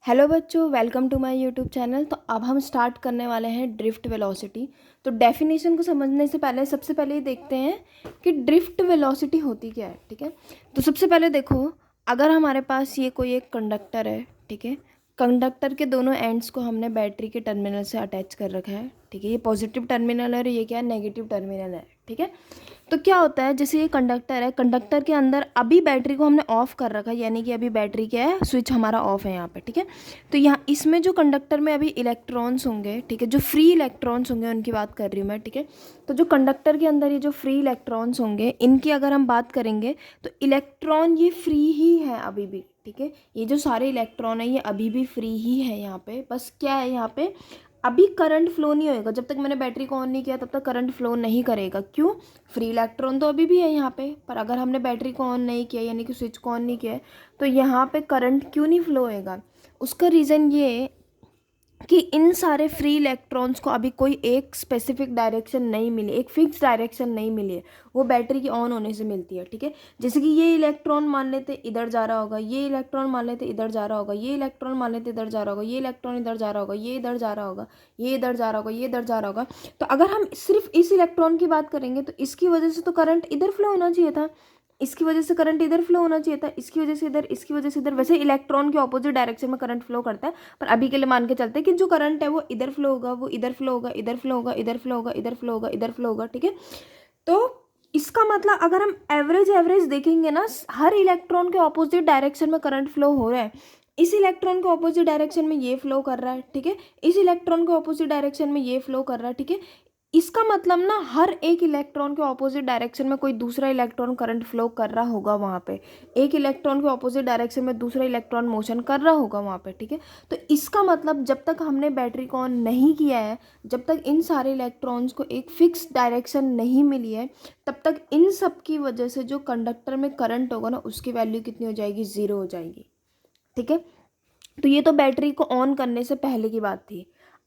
Hello बच्चों, welcome to my YouTube channel. तो अब हम स्टार्ट करने वाले हैं ड्रिफ्ट वेलोसिटी। तो डेफिनेशन को समझने से पहले सबसे पहले ये देखते हैं कि ड्रिफ्ट वेलोसिटी होती क्या है। ठीक है, तो सबसे पहले देखो, अगर हमारे पास ये कोई एक कंडक्टर है, ठीक है, कंडक्टर के दोनों एंड्स को हमने बैटरी के टर्मिनल से अटैच कर रखा है। ठीक है, ये पॉजिटिव टर्मिनल है और ये क्या है, नेगेटिव टर्मिनल है। ठीक है, तो क्या होता है, जैसे ये कंडक्टर है, कंडक्टर के अंदर अभी बैटरी को हमने ऑफ कर रखा है, यानी कि अभी बैटरी क्या है, स्विच हमारा ऑफ है यहाँ पे। ठीक है, तो यहाँ इसमें जो कंडक्टर में अभी इलेक्ट्रॉन्स होंगे, ठीक है, जो फ्री इलेक्ट्रॉन्स होंगे उनकी बात कर रही हूँ मैं। ठीक है, तो जो कंडक्टर के अंदर ये जो फ्री इलेक्ट्रॉन्स होंगे, इनकी अगर हम बात करेंगे तो इलेक्ट्रॉन ये फ्री ही है अभी भी। ठीक है, ये जो सारे इलेक्ट्रॉन है ये अभी भी फ्री ही है यहाँ पे। बस क्या है, यहाँ पे अभी करंट फ्लो नहीं होएगा। जब तक मैंने बैटरी को ऑन नहीं किया तब तक करंट फ्लो नहीं करेगा। क्यों? फ्री इलेक्ट्रॉन तो अभी भी है यहाँ पे, पर अगर हमने बैटरी को ऑन नहीं किया, यानी कि स्विच को ऑन नहीं किया है, तो यहाँ पे करंट क्यों नहीं फ्लो होएगा? उसका रीज़न ये कि इन सारे फ्री इलेक्ट्रॉन्स को अभी कोई एक स्पेसिफिक डायरेक्शन नहीं मिली, एक फिक्स डायरेक्शन नहीं मिली है, वो बैटरी के ऑन होने से मिलती है। ठीक है, जैसे कि ये इलेक्ट्रॉन मान लेते इधर जा रहा होगा, ये इलेक्ट्रॉन मान लेते इधर जा रहा होगा, ये इलेक्ट्रॉन मान लेते इधर जा रहा होगा, ये इलेक्ट्रॉन इधर जा रहा होगा, ये इधर जा रहा होगा, ये इधर जा रहा होगा, ये इधर जा रहा होगा। तो अगर हम सिर्फ इस इलेक्ट्रॉन की बात करेंगे तो इसकी वजह से तो करंट इधर फ्लो होना चाहिए था, इसकी वजह से करंट इधर फ्लो होना चाहिए था, इसकी वजह से इधर, इसकी वजह से इधर। वैसे इलेक्ट्रॉन के ऑपोजिट डायरेक्शन में करंट फ्लो करता है, पर अभी के लिए मान के चलते हैं कि जो करंट है वो इधर फ्लो होगा, वो इधर फ्लो होगा, इधर फ्लो होगा, इधर फ्लो होगा, इधर फ्लो होगा, इधर फ्लो होगा। ठीक है, तो इसका मतलब अगर हम एवरेज देखेंगे ना, हर इलेक्ट्रॉन के ऑपोजिट डायरेक्शन में करंट फ्लो हो रहा है। इस इलेक्ट्रॉन के ऑपोजिट डायरेक्शन में ये फ्लो कर रहा है, ठीक है, इस इलेक्ट्रॉन के ऑपोजिट डायरेक्शन में ये फ्लो कर रहा है। ठीक है, इसका मतलब ना हर एक इलेक्ट्रॉन के ऑपोजिट डायरेक्शन में कोई दूसरा इलेक्ट्रॉन करंट फ्लो कर रहा होगा वहाँ पे, एक इलेक्ट्रॉन के ऑपोजिट डायरेक्शन में दूसरा इलेक्ट्रॉन मोशन कर रहा होगा वहाँ पे। ठीक है, तो इसका मतलब जब तक हमने बैटरी को ऑन नहीं किया है, जब तक इन सारे इलेक्ट्रॉन्स को एक फिक्स डायरेक्शन नहीं मिली है, तब तक इन सब की वजह से जो कंडक्टर में करंट होगा ना, उसकी वैल्यू कितनी हो जाएगी, 0 हो जाएगी। ठीक है, तो ये तो बैटरी को ऑन करने से पहले की बात थी।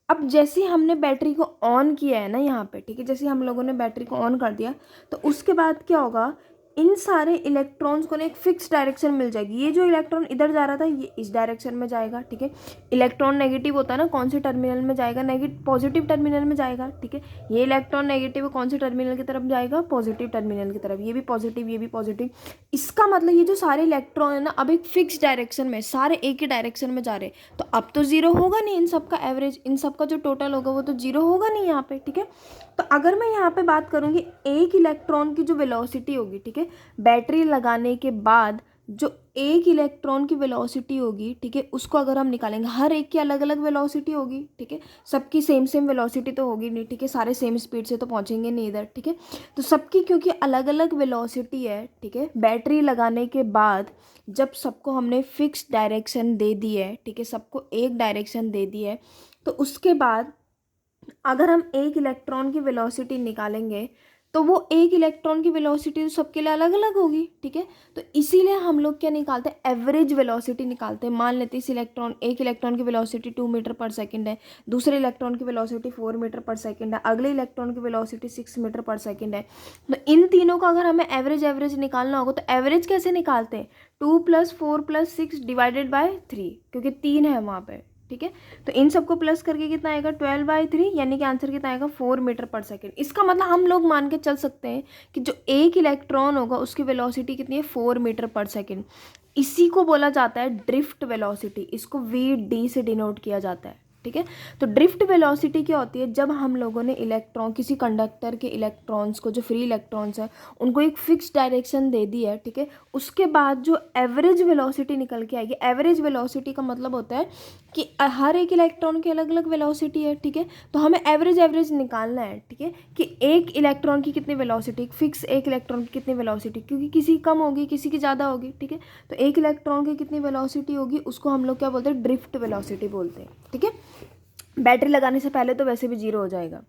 अब जैसे ही हमने बैटरी को ऑन किया है ना यहाँ पे, ठीक है, जैसे हम लोगों ने बैटरी को ऑन कर दिया, तो उसके बाद क्या होगा, इन सारे इलेक्ट्रॉन्स को ना एक फिक्स डायरेक्शन मिल जाएगी। ये जो इलेक्ट्रॉन इधर जा रहा था ये इस डायरेक्शन में जाएगा। ठीक है, इलेक्ट्रॉन नेगेटिव होता है ना, कौन से टर्मिनल में जाएगा, पॉजिटिव टर्मिनल में जाएगा। ठीक है, ये इलेक्ट्रॉन नेगेटिव कौन से टर्मिनल की तरफ जाएगा, पॉजिटिव टर्मिनल की तरफ। ये भी पॉजिटिव, ये भी पॉजिटिव। इसका मतलब ये जो सारे इलेक्ट्रॉन है ना, अब एक फिक्स डायरेक्शन में, सारे एक ही डायरेक्शन में जा रहे हैं, तो अब तो 0 होगा नहीं, इन सब का एवरेज, इन सब का जो टोटल होगा वो तो 0 होगा नहीं यहाँ पे। ठीक है, तो अगर मैं यहाँ पे बात करूँगी एक इलेक्ट्रॉन की जो वेलोसिटी होगी, ठीक है, बैटरी लगाने के बाद जो एक इलेक्ट्रॉन की वेलोसिटी होगी, ठीक है, उसको अगर हम निकालेंगे, हर एक की अलग अलग वेलोसिटी होगी। ठीक है, सबकी सेम वेलोसिटी तो होगी नहीं, ठीक है, सारे सेम स्पीड से तो पहुंचेंगे नहीं इधर। ठीक है, तो सबकी क्योंकि अलग अलग वेलोसिटी है, ठीक है, बैटरी लगाने के बाद जब सबको हमने फिक्स डायरेक्शन दे दी है, ठीक है, सबको एक डायरेक्शन दे दी है, तो उसके बाद अगर हम एक इलेक्ट्रॉन की वेलोसिटी निकालेंगे तो वो एक इलेक्ट्रॉन की वेलोसिटी तो सबके लिए अलग अलग होगी। ठीक है, तो इसीलिए हम लोग क्या निकालते हैं, एवरेज वेलोसिटी निकालते हैं। मान लेते हैं एक इलेक्ट्रॉन की वेलोसिटी 2 मीटर पर सेकंड है, दूसरे इलेक्ट्रॉन की वेलोसिटी 4 मीटर पर सेकंड है, अगले इलेक्ट्रॉन की वेलोसिटी 6 मीटर पर सेकंड है। तो इन तीनों का अगर हमें एवरेज निकालना होगा तो एवरेज कैसे निकालते हैं, 2 + 4 + 6 डिवाइडेड बाय 3, क्योंकि 3 है वहाँ पे। ठीक है, तो इन सबको प्लस करके कितना आएगा, 12/3, यानी कि आंसर कितना आएगा, 4 मीटर पर सेकेंड। इसका मतलब हम लोग मान के चल सकते हैं कि जो एक इलेक्ट्रॉन होगा उसकी वेलोसिटी कितनी है, 4 मीटर पर सेकेंड। इसी को बोला जाता है ड्रिफ्ट वेलोसिटी, इसको VD से डिनोट किया जाता है। ठीक है, तो ड्रिफ्ट वेलोसिटी क्या होती है, जब हम लोगों ने इलेक्ट्रॉन, किसी कंडक्टर के इलेक्ट्रॉन्स को, जो फ्री इलेक्ट्रॉन्स हैं उनको एक फिक्स डायरेक्शन दे दी है, ठीक है, उसके बाद जो एवरेज वेलोसिटी निकल के आएगी। एवरेज वेलोसिटी का मतलब होता है कि हर एक इलेक्ट्रॉन की अलग अलग वेलोसिटी है। ठीक है, तो हमें एवरेज निकालना है। ठीक है, कि एक इलेक्ट्रॉन की कितनी वेलोसिटी, फिक्स एक इलेक्ट्रॉन की कितनी वेलोसिटी, क्योंकि किसी कम होगी किसी की ज़्यादा होगी। ठीक है, तो एक इलेक्ट्रॉन की कितनी वेलोसिटी होगी उसको हम लोग क्या बोलते हैं, ड्रिफ्ट वेलोसिटी बोलते हैं। ठीक है, बैटरी लगाने से पहले तो वैसे भी 0 हो जाएगा।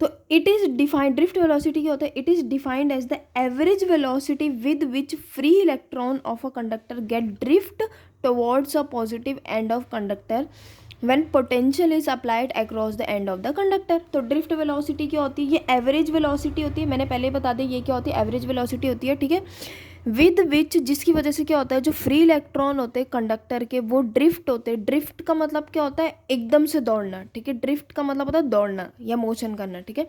तो it is defined, drift velocity क्या होता है, it is defined as the average velocity with which free electron of a conductor get drift towards a positive end of conductor when potential is applied across the end of the conductor. तो drift velocity क्या होती है, ये average velocity होती है। मैंने पहले बता दी ये क्या होती है, एवरेज वेलोसिटी होती है। ठीक है, विद विच, जिसकी वजह से क्या होता है, जो फ्री इलेक्ट्रॉन होते हैं कंडक्टर के वो ड्रिफ्ट होते हैं। ड्रिफ्ट का मतलब क्या होता है, एकदम से दौड़ना, ठीक है। ड्रिफ्ट का मतलब होता है दौड़ना या मोशन करना, ठीक है।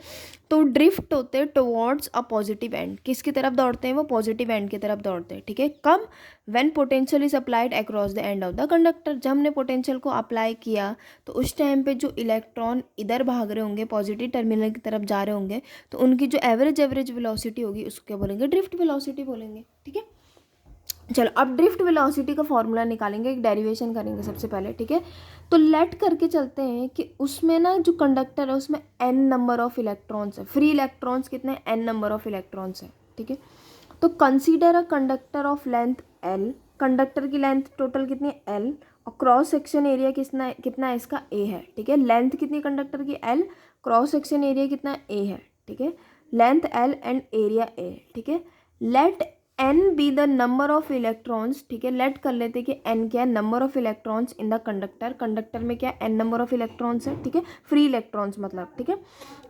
तो ड्रिफ्ट होते हैं टुवर्ड्स अ पॉजिटिव एंड, किसकी तरफ दौड़ते हैं, वो पॉजिटिव एंड की तरफ दौड़ते हैं, ठीक है। कब, when potential is applied across the end of the conductor, जब हमने पोटेंशियल को अप्लाई किया तो उस टाइम पे जो इलेक्ट्रॉन इधर भाग रहे होंगे, पॉजिटिव टर्मिनल की तरफ जा रहे होंगे, तो उनकी जो एवरेज वेलोसिटी होगी उसको क्या बोलेंगे, ड्रिफ्ट वेलोसिटी बोलेंगे, ठीक है। चलो अब ड्रिफ्ट वेलोसिटी का फॉर्मूला निकालेंगे, एक डेरिवेशन करेंगे सबसे पहले, ठीक है। तो लेट करके चलते हैं कि उसमें ना जो कंडक्टर है उसमें n नंबर ऑफ इलेक्ट्रॉन्स है, फ्री इलेक्ट्रॉन्स कितने, n नंबर ऑफ इलेक्ट्रॉन्स है, ठीक है। तो consider a conductor of length l, conductor की लेंथ टोटल कितनी है l, और क्रॉस सेक्शन एरिया कितना है इसका a है, ठीक है। लेंथ कितनी कंडक्टर की l, क्रॉस सेक्शन एरिया कितना a है, ठीक है। Length l and area a, ठीक है। Let n be the number of electrons, ठीक है। लेट कर लेते कि n क्या है, number of electrons in the conductor, conductor में क्या है n नंबर ऑफ इलेक्ट्रॉन्स है, ठीक है, फ्री इलेक्ट्रॉन्स मतलब, ठीक है।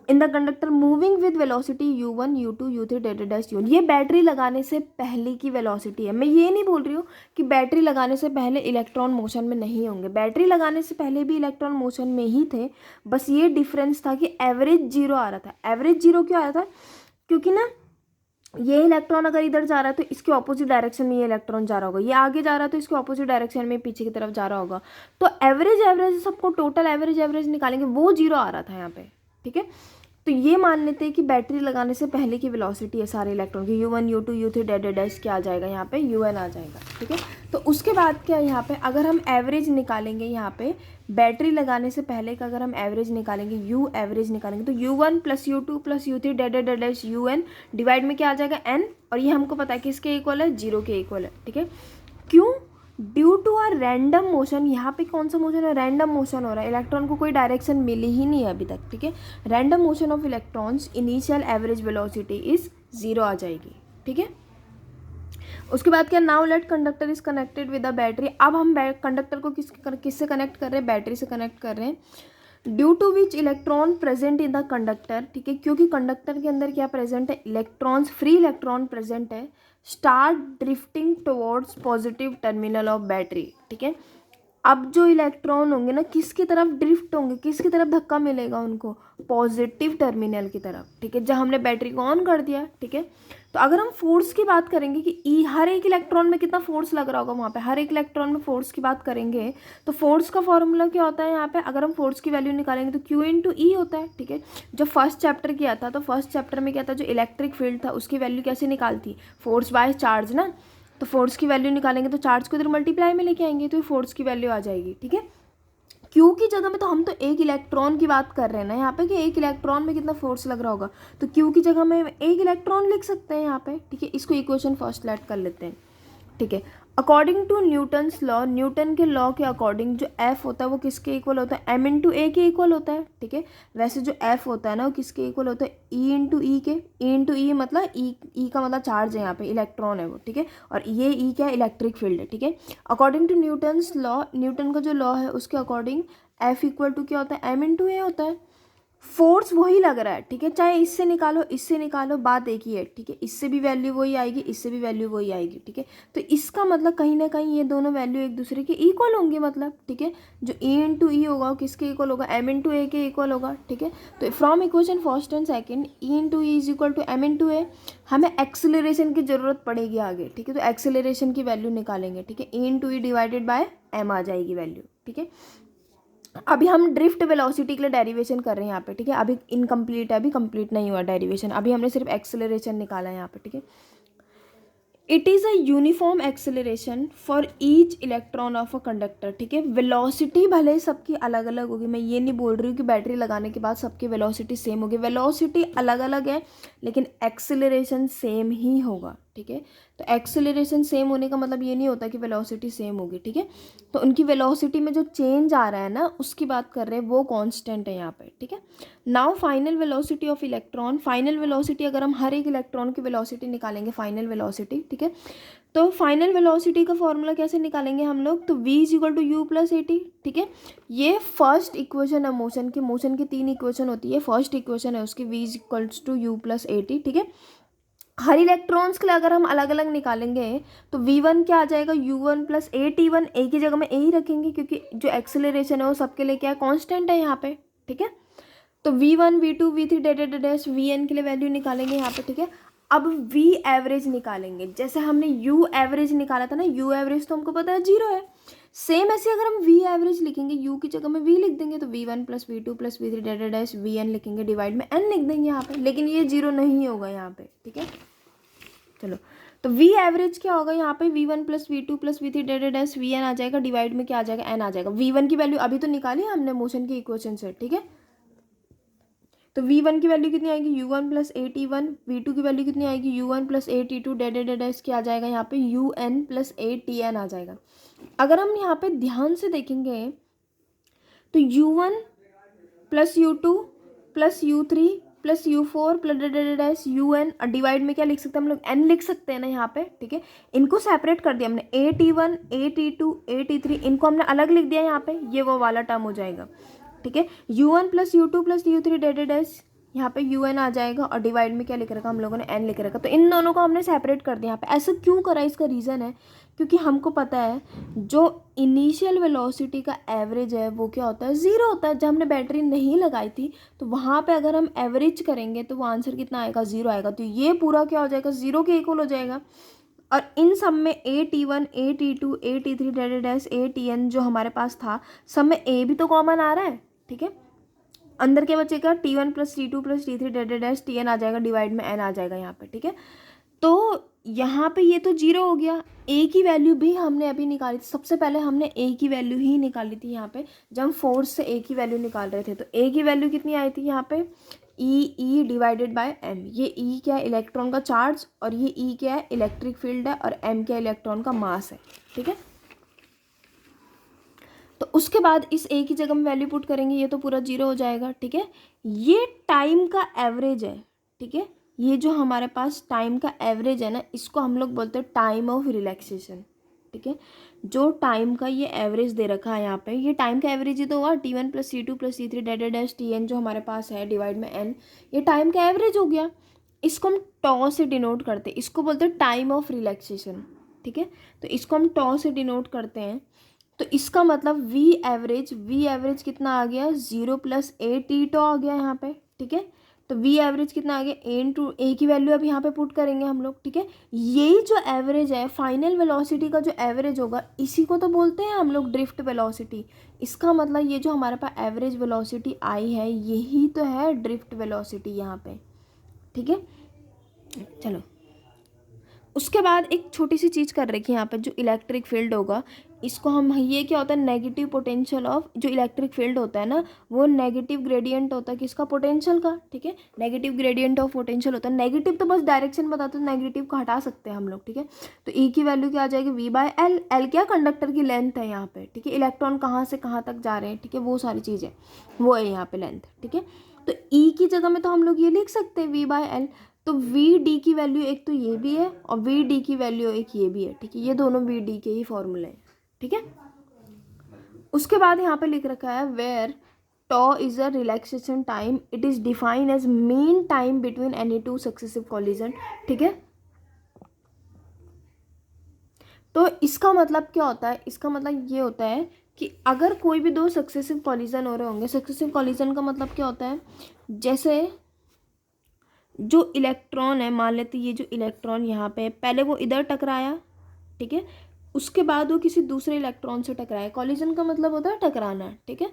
इन the conductor moving with velocity u1 u2 u3 data dash u1, ये बैटरी लगाने से पहले की वेलोसिटी है। मैं ये नहीं बोल रही हूँ कि बैटरी लगाने से पहले इलेक्ट्रॉन मोशन में नहीं होंगे, बैटरी लगाने से पहले भी इलेक्ट्रॉन मोशन में ही थे, बस ये डिफरेंस था कि एवरेज जीरो आ रहा था। एवरेज जीरो क्यों आ रहा था, क्योंकि ना ये इलेक्ट्रॉन अगर इधर जा रहा है तो इसके ऑपोजिट डायरेक्शन में ये इलेक्ट्रॉन जा रहा होगा, ये आगे जा रहा है तो इसके ऑपोजिट डायरेक्शन में पीछे की तरफ जा रहा होगा। तो एवरेज सबको टोटल एवरेज निकालेंगे, वो जीरो आ रहा था यहाँ पे, ठीक है। तो ये मान लेते हैं कि बैटरी लगाने से पहले की वेलोसिटी है सारे इलेक्ट्रॉन की, u1 u2 u3 डैश क्या आ जाएगा यहाँ पे, un आ जाएगा, ठीक है। तो उसके बाद क्या है यहाँ पे, अगर हम एवरेज निकालेंगे यहाँ पे बैटरी लगाने से पहले का, अगर हम एवरेज निकालेंगे, u एवरेज निकालेंगे, तो u1 plus u2 plus u3 dash un divide में क्या आ जाएगा n, और ये हमको पता है कि इसके इक्वल है, जीरो के इक्वल है, ठीक है। क्यों, due to our random motion, यहाँ पे कौन सा मोशन है, रैंडम मोशन हो रहा है, इलेक्ट्रॉन को कोई डायरेक्शन मिली ही नहीं है अभी तक, ठीक है। Random motion of electrons, initial average velocity is zero आ जाएगी, ठीक है। उसके बाद क्या, now let conductor is connected with a battery, अब हम कंडक्टर को किससे कनेक्ट कर रहे हैं, बैटरी से कनेक्ट कर रहे हैं। Due to which electron present in the conductor, ठीक है, क्योंकि कंडक्टर के अंदर क्या प्रेजेंट है, इलेक्ट्रॉन्स, फ्री इलेक्ट्रॉन प्रेजेंट है, start drifting towards positive terminal of battery, ठीक है। अब जो इलेक्ट्रॉन होंगे ना किसकी तरफ ड्रिफ्ट होंगे, किसकी तरफ धक्का मिलेगा उनको, पॉजिटिव टर्मिनल की तरफ, ठीक है, जहाँ हमने बैटरी को ऑन कर दिया, ठीक है। तो अगर हम फोर्स की बात करेंगे कि हर एक इलेक्ट्रॉन में कितना फोर्स लग रहा होगा वहाँ पे, हर एक इलेक्ट्रॉन में फोर्स की बात करेंगे तो फोर्स का फॉर्मूला क्या होता है यहाँ पे, अगर हम फोर्स की वैल्यू निकालेंगे तो Q इंटू ई होता है, ठीक है। जब फर्स्ट चैप्टर किया था तो फर्स्ट चैप्टर में क्या था, जो इलेक्ट्रिक फील्ड था उसकी वैल्यू कैसे निकालती, फोर्स बाय चार्ज ना, तो फोर्स की वैल्यू निकालेंगे तो चार्ज को इधर मल्टीप्लाई में लेके आएंगे तो फोर्स की वैल्यू आ जाएगी, ठीक है। क्यू की जगह में तो हम तो एक इलेक्ट्रॉन की बात कर रहे हैं ना यहाँ पे, कि एक इलेक्ट्रॉन में कितना फोर्स लग रहा होगा, तो क्यू की जगह में एक इलेक्ट्रॉन लिख सकते हैं यहाँ पे, ठीक है। इसको इक्वेशन फर्स्ट लेट कर लेते हैं, ठीक है। According to Newton's law, Newton के लॉ के अकॉर्डिंग जो एफ होता है वो किसके इक्वल होता है, एम इंटू ए के इक्वल होता है, ठीक है। वैसे जो एफ होता है ना वो किसके इक्वल होता है, ई इंटू ई के, ई इंटू ई मतलब ई का मतलब चार्ज है यहाँ पे, इलेक्ट्रॉन है वो, ठीक है, और ये ई क्या है, इलेक्ट्रिक फील्ड है, ठीक है। According to Newton's law, Newton का जो लॉ है उसके अकॉर्डिंग एफ इक्वल टू क्या होता है, एम इंटू ए होता है। फोर्स वही लग रहा है, ठीक है, चाहे इससे निकालो बात एक ही है, ठीक है। इससे भी वैल्यू वही आएगी, इससे भी वैल्यू वही आएगी, ठीक है। तो इसका मतलब कहीं ना कहीं ये दोनों वैल्यू एक दूसरे के इक्वल होंगे, मतलब, ठीक है। जो ई इंटू ई होगा वो किसके इक्वल होगा, एम इंटू ए के इक्वल होगा, ठीक है। तो from equation first and second E into E is equal to M into A, हमें एक्सेलरेशन की जरूरत पड़ेगी आगे, ठीक है। तो एक्सेलरेशन की वैल्यू निकालेंगे, ठीक है, E into E divided by M आ जाएगी वैल्यू, ठीक है। अभी हम ड्रिफ्ट वेलोसिटी के लिए डेरिवेशन कर रहे हैं यहाँ पे, ठीक है। अभी इनकम्प्लीट है, अभी कंप्लीट नहीं हुआ डेरिवेशन, अभी हमने सिर्फ एक्सेलरेशन निकाला है यहाँ पे, ठीक है। It is a uniform acceleration for each electron of a conductor, ठीक है। वेलोसिटी भले सबकी अलग अलग होगी, मैं ये नहीं बोल रही हूँ कि बैटरी लगाने के बाद सबकी वेलोसिटी सेम होगी, वेलोसिटी अलग अलग है लेकिन एक्सेलरेशन सेम ही होगा, ठीक है। तो एक्सेलरेशन सेम होने का मतलब ये नहीं होता कि वेलोसिटी सेम होगी, ठीक है। तो उनकी वेलोसिटी में जो चेंज आ रहा है ना उसकी बात कर रहे हैं, वो कांस्टेंट है यहाँ पे, ठीक है। Now final velocity of electron, final velocity अगर हम हर एक इलेक्ट्रॉन की वेलोसिटी निकालेंगे, फाइनल वेलोसिटी, ठीक है। तो फाइनल वेलोसिटी का फॉर्मूला कैसे निकालेंगे हम लोग, तो v is equal to U plus A T, ठीक है। ये फर्स्ट इक्वेशन है मोशन की 3 इक्वेशन होती है, फर्स्ट इक्वेशन है उसकी v is equals to U plus A T, ठीक है। हर इलेक्ट्रॉन्स के लिए अगर हम अलग अलग निकालेंगे तो V1 क्या आ जाएगा, U1 प्लस AT1, ए की जगह में ए ही रखेंगे क्योंकि जो एक्सेलरेशन है वो सबके लिए क्या है, कांस्टेंट है यहाँ पे, ठीक है। तो V1 V2 V3 dash Vn के लिए वैल्यू निकालेंगे यहाँ पे, ठीक है। अब V एवरेज निकालेंगे, जैसे हमने U एवरेज निकाला था ना, U एवरेज तो हमको पता है 0 है। सेम ऐसे अगर हम V एवरेज लिखेंगे, U की जगह में V लिख देंगे, तो V1 plus V2 plus V3 dash Vn लिखेंगे, डिवाइड में n लिख देंगे यहाँ पे, लेकिन ये 0 नहीं होगा यहाँ पे, ठीक है। चलो, तो V एवरेज क्या होगा यहाँ पे, V1 plus V2 plus V3 dash Vn आ जाएगा, डिवाइड में क्या आ जाएगा, n आ जाएगा। V1 की वैल्यू अभी तो निकाली हमने मोशन की इक्वेशन से, ठीक है। तो V1 की वैल्यू कितनी आएगी, U1 प्लस AT1, V2 की वैल्यू कितनी आएगी, U1 प्लस AT2 डैश क्या आ जाएगा यहाँ पे, UN प्लस ATN आ जाएगा। अगर हम यहाँ पे ध्यान से देखेंगे तो U1 plus U2 plus U3 plus U4 plus dash UN, और डिवाइड में क्या लिख सकते हैं हम लोग, n लिख सकते हैं ना यहाँ पे, ठीक है। इनको सेपरेट कर दिया हमने, AT1 AT2 AT3, इनको हमने अलग लिख दिया यहाँ पे, ये वो वाला टर्म हो जाएगा, ठीक है। U1 plus U2 plus U3 dash यहाँ पे UN आ जाएगा, और डिवाइड में क्या लिख रखा हम लोगों ने, n लिख रखा। तो इन दोनों को हमने सेपरेट कर दिया यहाँ पे। ऐसा क्यों करा, इसका रीज़न है क्योंकि हमको पता है जो इनिशियल वेलोसिटी का एवरेज है वो क्या होता है, 0 होता है। जब हमने बैटरी नहीं लगाई थी तो वहाँ पे अगर हम एवरेज करेंगे तो वो आंसर कितना आएगा, 0 आएगा। तो ये पूरा क्या हो जाएगा, 0 के इक्वल हो जाएगा। और इन सब में AT1 AT2 AT3 dash ATN जो हमारे पास था, सब में A भी तो कॉमन आ रहा है, ठीक है। अंदर के बच्चे का T1 plus T2 plus T3 dash TN आ जाएगा, डिवाइड में n आ जाएगा यहाँ पे, ठीक है। तो यहाँ पे ये तो 0 हो गया। A की वैल्यू भी हमने अभी निकाली थी, सबसे पहले हमने A की वैल्यू ही निकाली थी यहाँ पे, जब हम फोर्स से A की वैल्यू निकाल रहे थे। तो A की वैल्यू कितनी आई थी यहाँ पे, E डिवाइडेड बाय M। ये E क्या है, इलेक्ट्रॉन का चार्ज, और ये E क्या है, इलेक्ट्रिक फील्ड है, और M क्या, इलेक्ट्रॉन का मास है, ठीक है। तो उसके बाद इस A की जगह में वैल्यू पुट करेंगे, ये तो पूरा 0 हो जाएगा, ठीक है। ये टाइम का एवरेज है, ठीक है। ये जो हमारे पास टाइम का एवरेज है ना, इसको हम लोग बोलते हैं टाइम ऑफ रिलैक्सेशन, ठीक है। जो टाइम का ये एवरेज दे रखा है यहाँ पे, ये टाइम का एवरेज ही तो हुआ, T1 plus T2 plus T3 dash TN जो हमारे पास है, डिवाइड में n, ये टाइम का एवरेज हो गया। इसको हम टॉ से डिनोट करते हैं, इसको बोलते हैं टाइम ऑफ रिलैक्सेशन, ठीक है। तो इसको हम टॉ से डिनोट करते हैं। तो इसका मतलब V एवरेज कितना आ गया, 0 प्लस AT टॉ आ गया यहाँ पे, ठीक है। तो V एवरेज कितना आ गया, A की वैल्यू अब यहाँ पे पुट करेंगे हम लोग, ठीक है। यही जो एवरेज है, फाइनल वेलोसिटी का जो एवरेज होगा, इसी को तो बोलते हैं हम लोग ड्रिफ्ट वेलोसिटी। इसका मतलब ये जो हमारे पास एवरेज वेलोसिटी आई है, यही तो है ड्रिफ्ट वेलोसिटी यहाँ पे, ठीक है। चलो, उसके बाद एक छोटी सी चीज़ कर रखी है यहाँ पे, जो इलेक्ट्रिक फील्ड होगा, इसको हम, ये क्या होता है, नेगेटिव पोटेंशियल ऑफ, जो इलेक्ट्रिक फील्ड होता है ना, वो नेगेटिव ग्रेडियंट होता है किसका, पोटेंशियल का, ठीक है। नेगेटिव ग्रेडियंट ऑफ पोटेंशियल होता है। नेगेटिव तो बस डायरेक्शन बताते हैं, नेगेटिव को हटा सकते हैं हम लोग, ठीक है। तो E की वैल्यू क्या आ जाएगी, V/L। L क्या, कंडक्टर की लेंथ है यहाँ पे, ठीक है। इलेक्ट्रॉन कहाँ से कहाँ तक जा रहे हैं, ठीक है, वो सारी चीज़ें वो है यहाँ पे लेंथ, ठीक है। तो E की जगह में तो हम लोग ये लिख सकते हैं V/L। तो VD की वैल्यू एक तो ये भी है, और VD की वैल्यू एक ये भी है, ठीक है। ये दोनों VD के ही फॉर्मूले हैं, ठीक है। उसके बाद यहाँ पे लिख रखा है, where tau is a relaxation time, it is defined as mean time between any two successive collision, ठीक है। तो इसका मतलब क्या होता है, इसका मतलब ये होता है कि अगर कोई भी दो सक्सेसिव कॉलिजन हो रहे होंगे, सक्सेसिव कॉलिजन का मतलब क्या होता है, जैसे जो इलेक्ट्रॉन है, मान लेते ये जो इलेक्ट्रॉन यहाँ पे पहले वो इधर टकराया, ठीक है, उसके बाद वो किसी दूसरे इलेक्ट्रॉन से टकराया। कॉलिजन का मतलब होता है टकराना, ठीक है।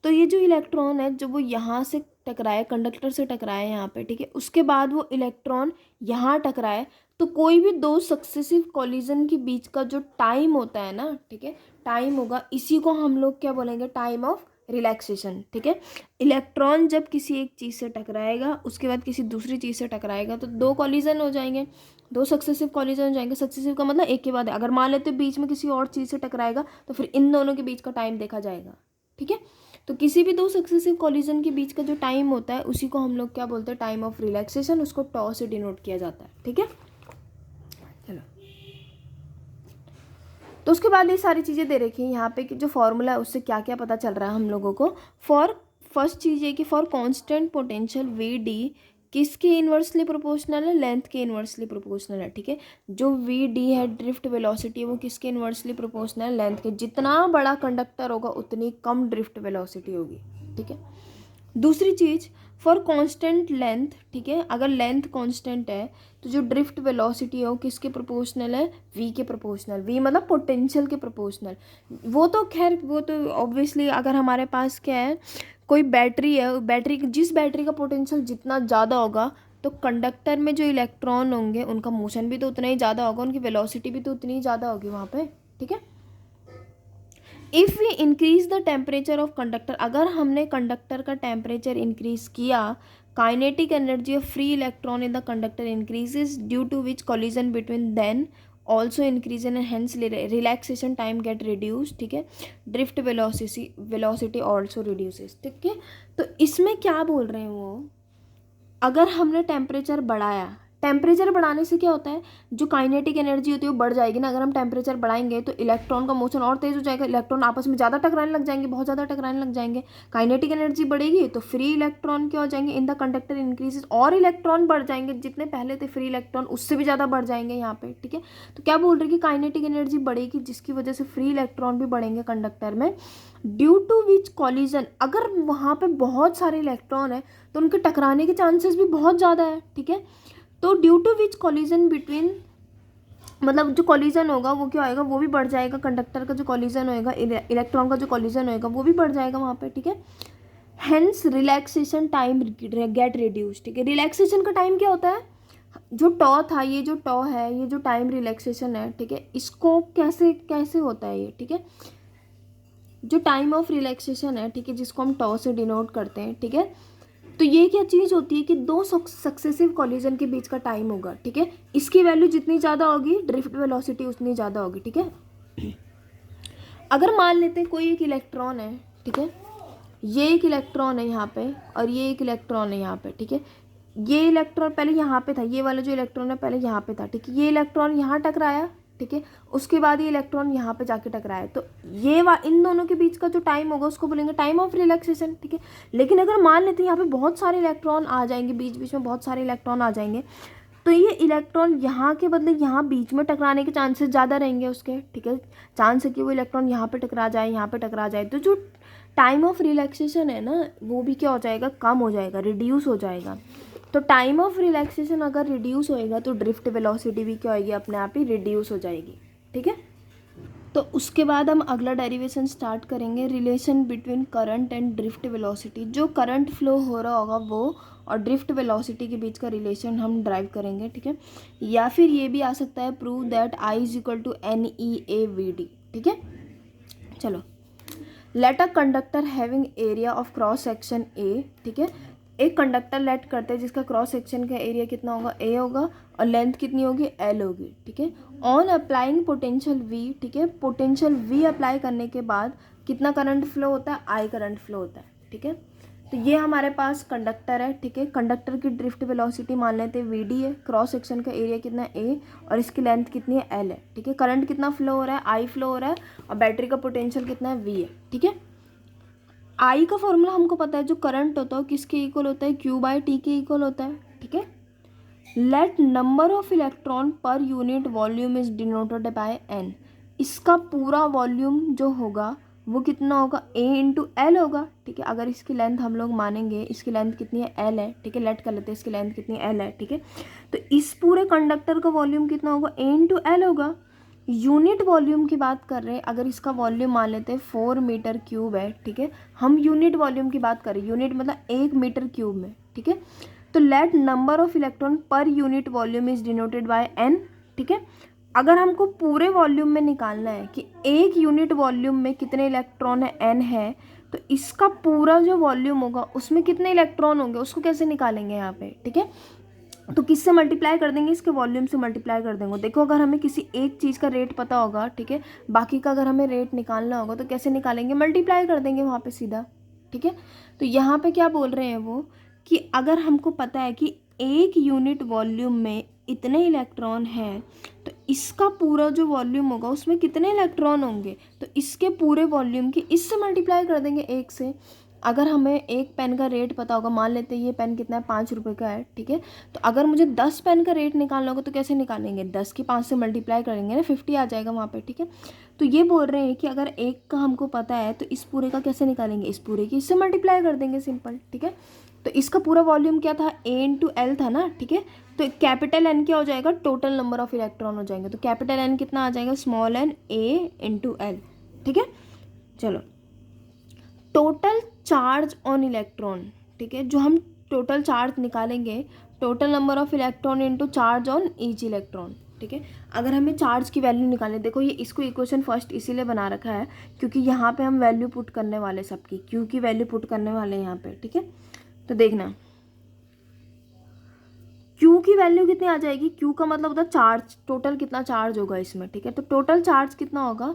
तो ये जो इलेक्ट्रॉन है, जब वो यहाँ से टकराया, कंडक्टर से टकराया यहाँ पे, ठीक है, उसके बाद वो इलेक्ट्रॉन यहाँ टकराए, तो कोई भी दो सक्सेसिव कॉलिजन के बीच का जो टाइम होता है ना, ठीक है, टाइम होगा, इसी को हम लोग क्या बोलेंगे, टाइम ऑफ रिलैक्सेशन, ठीक है। इलेक्ट्रॉन जब किसी एक चीज़ से टकराएगा, उसके बाद किसी दूसरी चीज़ से टकराएगा, तो दो कॉलिजन हो जाएंगे, दो सक्सेसिव कॉलिजन हो जाएंगे। सक्सेसिव का मतलब एक के बाद, अगर मान लेते बीच में किसी और चीज़ से टकराएगा तो फिर इन दोनों के बीच का टाइम देखा जाएगा, ठीक है। तो किसी भी दो सक्सेसिव कॉलिजन के बीच का जो टाइम होता है, उसी को हम लोग क्या बोलते हैं, टाइम ऑफ रिलैक्सेशन। उसको टॉ से डिनोट किया जाता है, ठीक है। चलो, तो उसके बाद ये सारी चीज़ें दे रखी हैं यहाँ पे कि जो फॉर्मूला है उससे क्या क्या पता चल रहा है हम लोगों को। फॉर फर्स्ट चीज़ ये कि फॉर कांस्टेंट पोटेंशियल VD किसके इन्वर्सली प्रोपोर्शनल है, लेंथ के इन्वर्सली प्रोपोर्शनल है, ठीक है। जो वी डी है ड्रिफ्ट वेलोसिटी वो किसके इन्वर्सली प्रोपोर्शनल है, लेंथ के। जितना बड़ा कंडक्टर होगा उतनी कम ड्रिफ्ट वेलोसिटी होगी, ठीक है। दूसरी चीज़, फॉर कांस्टेंट लेंथ, ठीक है, अगर लेंथ कांस्टेंट है तो जो ड्रिफ्ट वेलोसिटी है वो किसके प्रोपोर्शनल है, वी के प्रोपोर्शनल। वी मतलब पोटेंशियल के प्रोपोर्शनल। वो तो खैर वो तो ऑब्वियसली अगर हमारे पास क्या है, कोई बैटरी है, बैटरी जिस बैटरी का पोटेंशियल जितना ज़्यादा होगा तो कंडक्टर में जो इलेक्ट्रॉन होंगे उनका मोशन भी तो उतना ही ज़्यादा होगा, उनकी वेलोसिटी भी तो उतनी ही ज़्यादा होगी वहाँ पे, ठीक है। If we increase the temperature of conductor, अगर हमने कंडक्टर का टेम्परेचर इंक्रीज किया, kinetic energy of free electron in the conductor increases due to which collision between then also increase and hence relaxation time get reduce, ठीक है। Drift velocity also reduces, ठीक है। तो इसमें क्या बोल रहे हैं वो, अगर हमने टेम्परेचर बढ़ाया, टेम्परेचर बढ़ाने से क्या होता है, जो काइनेटिक एनर्जी होती है वो बढ़ जाएगी ना। अगर हम टेम्परेचर बढ़ाएंगे तो इलेक्ट्रॉन का मोशन और तेज़ हो जाएगा, इलेक्ट्रॉन आपस में ज़्यादा टकराने लग जाएंगे, बहुत ज़्यादा टकराने लग जाएंगे। काइनेटिक एनर्जी बढ़ेगी तो फ्री इलेक्ट्रॉन क्या हो जाएंगे, इन द कंडक्टर इंक्रीजेज, और इलेक्ट्रॉन बढ़ जाएंगे, जितने पहले थे फ्री इलेक्ट्रॉन उससे भी ज़्यादा बढ़ जाएंगे यहाँ पे, ठीक है। तो क्या बोल रहे हैं कि काइनेटिक एनर्जी बढ़ेगी जिसकी वजह से फ्री इलेक्ट्रॉन भी बढ़ेंगे कंडक्टर में, ड्यू टू विच कॉलिजन, अगर वहाँ पे बहुत सारे इलेक्ट्रॉन है तो उनके टकराने के चांसेस भी बहुत ज़्यादा है, ठीक है। तो due to which collision between, मतलब जो कॉलिजन होगा वो क्या होएगा, वो भी बढ़ जाएगा। कंडक्टर का जो कॉलिजन होएगा, इलेक्ट्रॉन का जो कॉलिजन होएगा वो भी बढ़ जाएगा वहाँ पे, ठीक है। Hence relaxation time get reduce, ठीक है। रिलैक्सेशन का टाइम क्या होता है, जो टॉ था, ये जो टॉ है, ये जो टाइम रिलैक्सेशन है, ठीक है, इसको कैसे कैसे होता है ये, ठीक है। जो टाइम ऑफ रिलैक्सेशन है, ठीक है, जिसको हम टॉ से डिनोट करते हैं, ठीक है। तो ये क्या चीज़ होती है कि दो सक्सेसिव कॉलिजन के बीच का टाइम होगा, ठीक है। इसकी वैल्यू जितनी ज़्यादा होगी ड्रिफ्ट वेलोसिटी उतनी ज़्यादा होगी, ठीक है। अगर मान लेते हैं कोई एक इलेक्ट्रॉन है, ठीक है, ये एक इलेक्ट्रॉन है यहाँ पे और ये एक इलेक्ट्रॉन है यहाँ पे, ठीक है। ये इलेक्ट्रॉन पहले यहाँ पे था, ये वाला जो इलेक्ट्रॉन है पहले यहाँ पे था, ठीक है। ये इलेक्ट्रॉन यहाँ टकराया, ठीक है, उसके बाद ये इलेक्ट्रॉन यहाँ पे जाके टकराया, तो ये इन दोनों के बीच का जो टाइम होगा उसको बोलेंगे टाइम ऑफ रिलैक्सेशन, ठीक है। लेकिन अगर मान लेते हैं यहाँ पे बहुत सारे इलेक्ट्रॉन आ जाएंगे, बीच बीच में बहुत सारे इलेक्ट्रॉन आ जाएंगे, तो ये इलेक्ट्रॉन यहाँ के बदले यहाँ बीच में टकराने के चांसेस ज़्यादा रहेंगे उसके, ठीक है। चांस है कि वो इलेक्ट्रॉन यहाँ पे टकरा जाए, यहाँ पे टकरा जाए, तो जो टाइम ऑफ रिलैक्सेशन है ना वो भी क्या हो जाएगा, कम हो जाएगा, रिड्यूस हो जाएगा। तो टाइम ऑफ रिलैक्सेशन अगर रिड्यूस होएगा तो ड्रिफ्ट वेलोसिटी भी क्या होएगी, अपने आप ही रिड्यूस हो जाएगी, ठीक है। तो उसके बाद हम अगला डेरिवेशन स्टार्ट करेंगे, relation between current and drift velocity. जो करंट फ्लो हो रहा होगा वो और ड्रिफ्ट वेलोसिटी के बीच का रिलेशन हम ड्राइव करेंगे, ठीक है। या फिर ये भी आ सकता है, प्रूव दैट I = NEAVD, ठीक है। चलो, let a conductor having area of cross section A, ठीक है। एक कंडक्टर लेट करते हैं जिसका क्रॉस सेक्शन का एरिया कितना होगा, A होगा, और लेंथ कितनी होगी, L होगी, ठीक है। ऑन अप्लाइंग पोटेंशियल V, ठीक है, पोटेंशियल V अप्लाई करने के बाद कितना करंट फ्लो होता है, I करंट फ्लो होता है, ठीक है। तो ये हमारे पास कंडक्टर है, ठीक है। कंडक्टर की ड्रिफ्ट वेलोसिटी मान लेते हैं VD है, क्रॉस सेक्शन का एरिया कितना है A, और इसकी लेंथ कितनी है, L है, ठीक है। करंट कितना फ्लो हो रहा है, I फ्लो हो रहा है, और बैटरी का पोटेंशियल कितना है, V है, ठीक है। I का फॉर्मूला हमको पता है, जो करंट होता है किसके इक्वल होता है, Q/T के इक्वल होता है, ठीक है। Let number of electron per unit volume is denoted by N, इसका पूरा वॉल्यूम जो होगा वो कितना होगा, A/L होगा, ठीक है। अगर इसकी लेंथ हम लोग मानेंगे, इसकी लेंथ कितनी है, L है, ठीक है। लेट कर लेते हैं इसकी लेंथ कितनी L है, ठीक है। तो इस पूरे कंडक्टर का वॉल्यूम कितना होगा, A/L होगा। यूनिट वॉल्यूम की बात कर रहे हैं, अगर इसका वॉल्यूम मान लेते हैं 4 मीटर क्यूब है, ठीक है। हम यूनिट वॉल्यूम की बात करें, यूनिट मतलब 1 मीटर क्यूब में, ठीक है। तो let number of electron per unit volume is denoted by N, ठीक है। अगर हमको पूरे वॉल्यूम में निकालना है कि एक यूनिट वॉल्यूम में कितने इलेक्ट्रॉन है, N है, तो इसका पूरा जो वॉल्यूम होगा उसमें कितने इलेक्ट्रॉन होंगे उसको कैसे निकालेंगे यहाँ पे, ठीक है। तो किससे मल्टीप्लाई कर देंगे, इसके वॉल्यूम से मल्टीप्लाई कर देंगे। देखो, अगर हमें किसी एक चीज़ का रेट पता होगा, ठीक है, बाकी का अगर हमें रेट निकालना होगा तो कैसे निकालेंगे, मल्टीप्लाई कर देंगे वहाँ पे सीधा, ठीक है। तो यहाँ पे क्या बोल रहे हैं वो, कि अगर हमको पता है कि एक यूनिट वॉल्यूम में इतने इलेक्ट्रॉन हैं, तो इसका पूरा जो वॉल्यूम होगा उसमें कितने इलेक्ट्रॉन होंगे, तो इसके पूरे वॉल्यूम की इससे मल्टीप्लाई कर देंगे 1 से। अगर हमें एक पेन का रेट पता होगा, मान लेते हैं ये पेन कितना है, 5 रुपये का है, ठीक है। तो अगर मुझे 10 पेन का रेट निकालना होगा तो कैसे निकालेंगे, 10 की 5 से मल्टीप्लाई करेंगे ना, 50 आ जाएगा वहाँ पे, ठीक है। तो ये बोल रहे हैं कि अगर एक का हमको पता है तो इस पूरे का कैसे निकालेंगे, इस पूरे की इससे मल्टीप्लाई कर देंगे, सिंपल, ठीक है। तो इसका पूरा वॉल्यूम क्या था, A इंटू एल था ना, ठीक है। तो कैपिटल N क्या हो जाएगा, टोटल नंबर ऑफ इलेक्ट्रॉन हो जाएंगे। तो कैपिटल N कितना आ जाएगा, small n A into L, ठीक है। चलो, टोटल चार्ज ऑन इलेक्ट्रॉन, ठीक है, जो हम टोटल चार्ज निकालेंगे, total number of electron into charge on each electron, ठीक है। अगर हमें चार्ज की वैल्यू निकालें, देखो ये इसको इक्वेशन फर्स्ट इसीलिए बना रखा है क्योंकि यहाँ पे हम वैल्यू पुट करने वाले सबकी, क्यू की वैल्यू पुट करने वाले हैं यहाँ पे, ठीक है। तो देखना Q की वैल्यू कितनी आ जाएगी, Q का मतलब होता है चार्ज, टोटल कितना चार्ज होगा इसमें, ठीक है। तो टोटल चार्ज कितना होगा,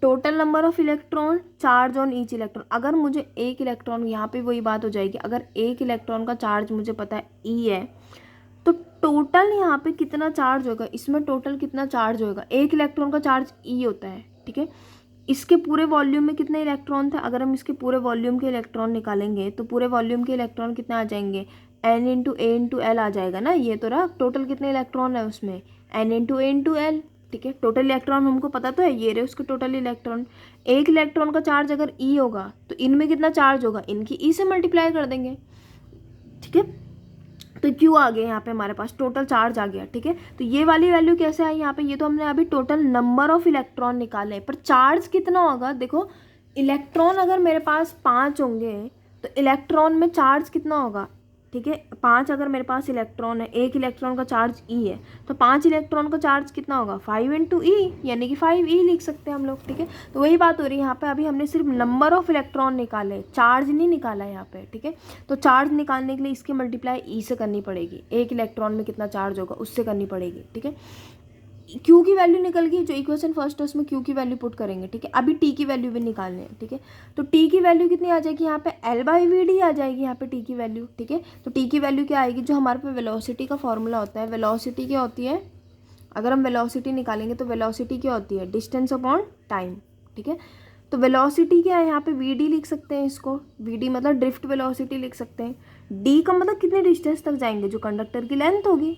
total number of electron charge on each electron. अगर मुझे एक इलेक्ट्रॉन, यहाँ पे वही बात हो जाएगी, अगर एक इलेक्ट्रॉन का चार्ज मुझे पता है E है, तो टोटल यहाँ पे कितना चार्ज होगा, इसमें टोटल कितना चार्ज होगा, एक इलेक्ट्रॉन का चार्ज E होता है, ठीक है। इसके पूरे वॉल्यूम में कितने इलेक्ट्रॉन थे, अगर हम इसके पूरे वॉल्यूम के इलेक्ट्रॉन निकालेंगे तो पूरे वॉल्यूम के इलेक्ट्रॉन कितने आ जाएंगे, N इंटू ए इंटू एल आ जाएगा ना। ये तो रहा टोटल कितने इलेक्ट्रॉन है उसमें, N इंटू ए इंटू एल, ठीक है। टोटल इलेक्ट्रॉन हमको पता तो है, ये रहे उसके टोटल इलेक्ट्रॉन। एक इलेक्ट्रॉन का चार्ज अगर E होगा तो इनमें कितना चार्ज होगा, इनकी E से मल्टीप्लाई कर देंगे, ठीक है। तो Q आ गया यहाँ पे हमारे पास, टोटल चार्ज आ गया, ठीक है। तो ये वाली वैल्यू कैसे आई यहाँ पे, ये तो हमने अभी टोटल नंबर ऑफ इलेक्ट्रॉन निकाले, पर चार्ज कितना होगा, देखो इलेक्ट्रॉन अगर मेरे पास 5 होंगे तो इलेक्ट्रॉन में चार्ज कितना होगा, ठीक है। 5 अगर मेरे पास इलेक्ट्रॉन है, एक इलेक्ट्रॉन का चार्ज E है, तो 5 इलेक्ट्रॉन का चार्ज कितना होगा, 5 इंटू E, यानी कि 5E लिख सकते हैं हम लोग, ठीक है। तो वही बात हो रही है यहाँ पे, अभी हमने सिर्फ नंबर ऑफ इलेक्ट्रॉन निकाले, चार्ज नहीं निकाला यहाँ पे, ठीक है। तो चार्ज निकालने के लिए इसकी मल्टीप्लाई E से करनी पड़ेगी, एक इलेक्ट्रॉन में कितना चार्ज होगा उससे करनी पड़ेगी, ठीक है। Q की वैल्यू निकल गई, जो इक्वेशन फर्स्ट है उसमें Q की वैल्यू पुट करेंगे, ठीक है। अभी T की वैल्यू भी निकालनी है, ठीक है। तो T की वैल्यू कितनी आ जाएगी यहाँ पे, L/VD आ जाएगी यहाँ पे T की वैल्यू, ठीक है। तो T की वैल्यू क्या आएगी, जो हमारे पे वेलोसिटी का फॉर्मूला होता है, वेलोसिटी क्या होती है, अगर हम वेलोसिटी निकालेंगे तो वेलोसिटी क्या होती है, डिस्टेंस अपॉन टाइम, ठीक है। तो वेलोसिटी क्या है यहाँ पे, VD लिख सकते हैं इसको, VD मतलब ड्रिफ्ट वेलोसिटी लिख सकते हैं। D का मतलब कितने डिस्टेंस तक जाएंगे, जो कंडक्टर की लेंथ होगी,